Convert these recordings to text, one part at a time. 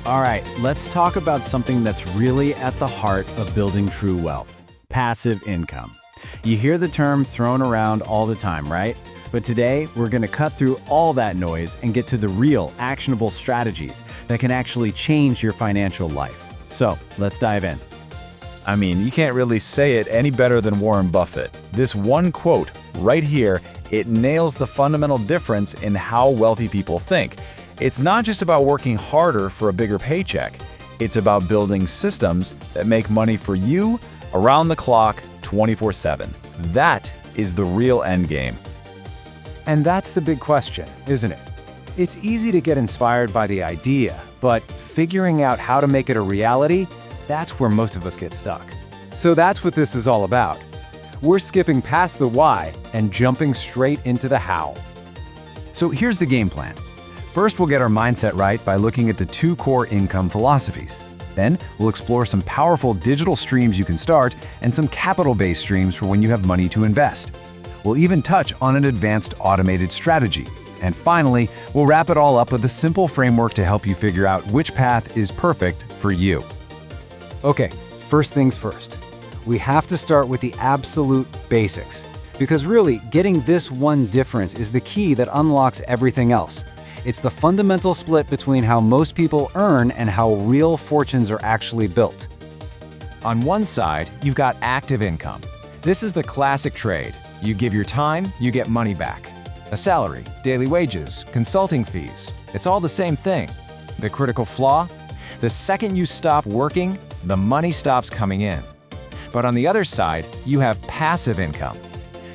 All right, let's talk about something that's really at the heart of building true wealth: passive income. You hear the term thrown around all the time, right? But today, we're going to cut through all that noise and get to the real, actionable strategies that can actually change your financial life. So, let's dive in. I mean, you can't really say it any better than Warren Buffett. This one quote right here, it nails the fundamental difference in how wealthy people think. It's not just about working harder for a bigger paycheck. It's about building systems that make money for you around the clock, 24/7. That is the real end game. And that's the big question, isn't it? It's easy to get inspired by the idea, but figuring out how to make it a reality, that's where most of us get stuck. So that's what this is all about. We're skipping past the why and jumping straight into the how. So here's the game plan. First, we'll get our mindset right by looking at the two core income philosophies. Then, we'll explore some powerful digital streams you can start and some capital-based streams for when you have money to invest. We'll even touch on an advanced automated strategy. And finally, we'll wrap it all up with a simple framework to help you figure out which path is perfect for you. Okay, first things first. We have to start with the absolute basics, because really, getting this one difference is the key that unlocks everything else. It's the fundamental split between how most people earn and how real fortunes are actually built. On one side, you've got active income. This is the classic trade. You give your time, you get money back. A salary, daily wages, consulting fees. It's all the same thing. The critical flaw? The second you stop working, the money stops coming in. But on the other side, you have passive income.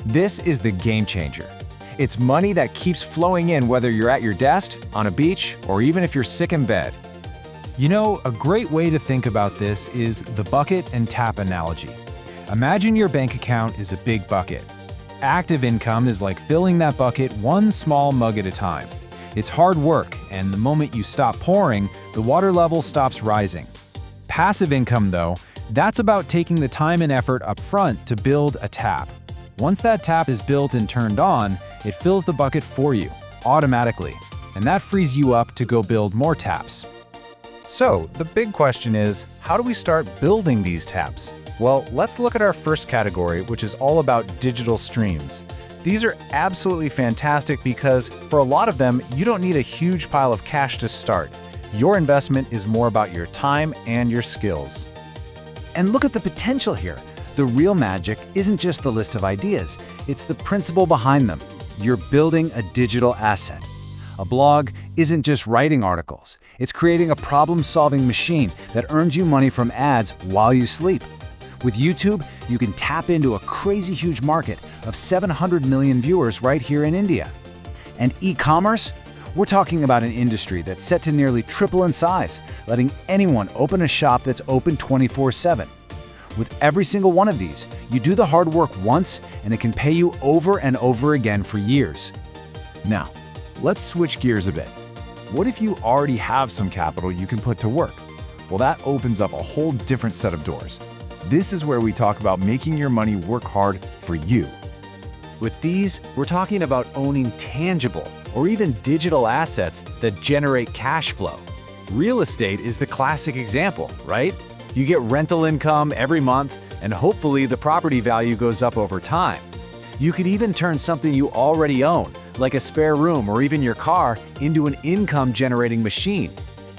This is the game changer. It's money that keeps flowing in whether you're at your desk, on a beach, or even if you're sick in bed. You know, a great way to think about this is the bucket and tap analogy. Imagine your bank account is a big bucket. Active income is like filling that bucket one small mug at a time. It's hard work, and the moment you stop pouring, the water level stops rising. Passive income, though, that's about taking the time and effort up front to build a tap. Once that tap is built and turned on, it fills the bucket for you, automatically, and that frees you up to go build more taps. So, the big question is, how do we start building these taps? Well, let's look at our first category, which is all about digital streams. These are absolutely fantastic because, for a lot of them, you don't need a huge pile of cash to start. Your investment is more about your time and your skills. And look at the potential here. The real magic isn't just the list of ideas, it's the principle behind them. You're building a digital asset. A blog isn't just writing articles, it's creating a problem-solving machine that earns you money from ads while you sleep. With YouTube, you can tap into a crazy huge market of 700 million viewers right here in India. And e-commerce? We're talking about an industry that's set to nearly triple in size, letting anyone open a shop that's open 24/7. With every single one of these, you do the hard work once and it can pay you over and over again for years. Now, let's switch gears a bit. What if you already have some capital you can put to work? Well, that opens up a whole different set of doors. This is where we talk about making your money work hard for you. With these, we're talking about owning tangible or even digital assets that generate cash flow. Real estate is the classic example, right? You get rental income every month, and hopefully the property value goes up over time. You could even turn something you already own, like a spare room or even your car, into an income-generating machine.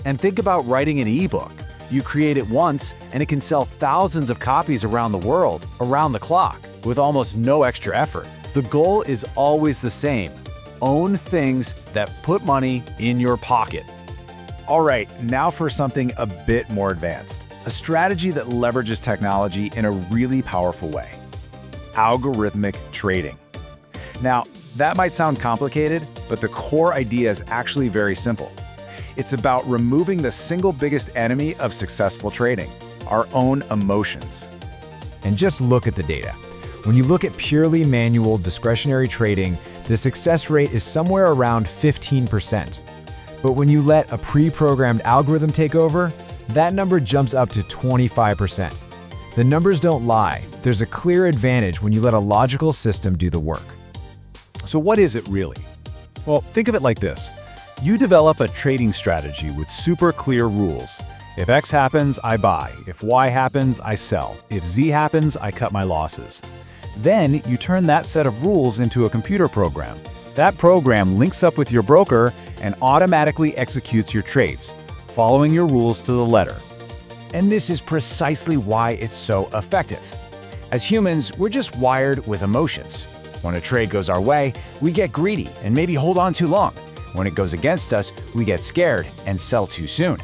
And think about writing an ebook. You create it once, and it can sell thousands of copies around the world, around the clock, with almost no extra effort. The goal is always the same: own things that put money in your pocket. All right, now for something a bit more advanced. A strategy that leverages technology in a really powerful way: algorithmic trading. Now, that might sound complicated, but the core idea is actually very simple. It's about removing the single biggest enemy of successful trading: our own emotions. And just look at the data. When you look at purely manual discretionary trading, the success rate is somewhere around 15%. But when you let a pre-programmed algorithm take over, that number jumps up to 25%. The numbers don't lie. There's a clear advantage when you let a logical system do the work. So what is it really? Well, think of it like this. You develop a trading strategy with super clear rules. If X happens, I buy. If Y happens, I sell. If Z happens, I cut my losses. Then you turn that set of rules into a computer program. That program links up with your broker and automatically executes your trades, following your rules to the letter. And this is precisely why it's so effective. As humans, we're just wired with emotions. When a trade goes our way, we get greedy and maybe hold on too long. When it goes against us, we get scared and sell too soon.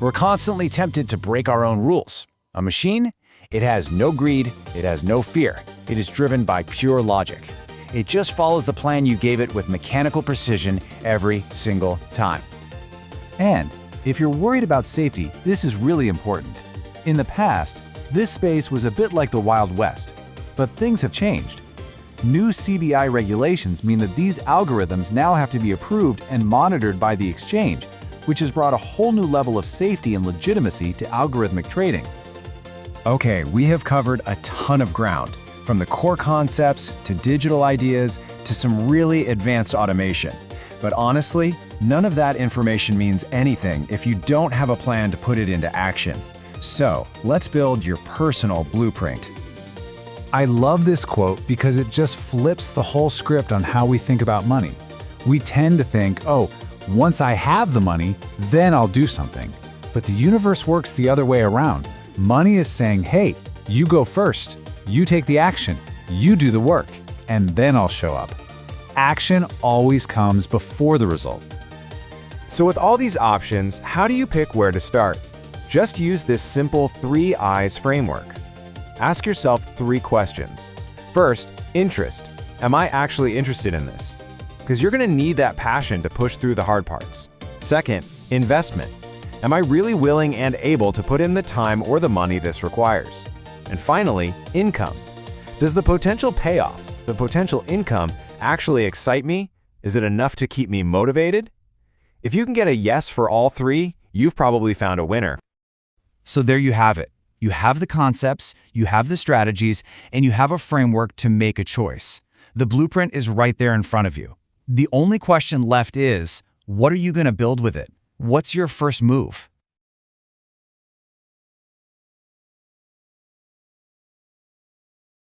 We're constantly tempted to break our own rules. A machine? It has no greed, it has no fear. It is driven by pure logic. It just follows the plan you gave it with mechanical precision every single time. And if you're worried about safety, this is really important. In the past, this space was a bit like the Wild West, but things have changed. New CBI regulations mean that these algorithms now have to be approved and monitored by the exchange, which has brought a whole new level of safety and legitimacy to algorithmic trading. Okay, we have covered a ton of ground, from the core concepts to digital ideas to some really advanced automation. But honestly, none of that information means anything if you don't have a plan to put it into action. So, let's build your personal blueprint. I love this quote because it just flips the whole script on how we think about money. We tend to think, oh, once I have the money, then I'll do something. But the universe works the other way around. Money is saying, hey, you go first, you take the action, you do the work, and then I'll show up. Action always comes before the result. So with all these options, how do you pick where to start? Just use this simple 3 I's framework. Ask yourself 3 questions. First, interest. Am I actually interested in this? Because you're going to need that passion to push through the hard parts. Second, investment. Am I really willing and able to put in the time or the money this requires? And finally, income. Does the potential payoff, the potential income, actually excite me? Is it enough to keep me motivated? If you can get a yes for all 3, you've probably found a winner. So there you have it. You have the concepts, you have the strategies, and you have a framework to make a choice. The blueprint is right there in front of you. The only question left is, what are you going to build with it? What's your first move?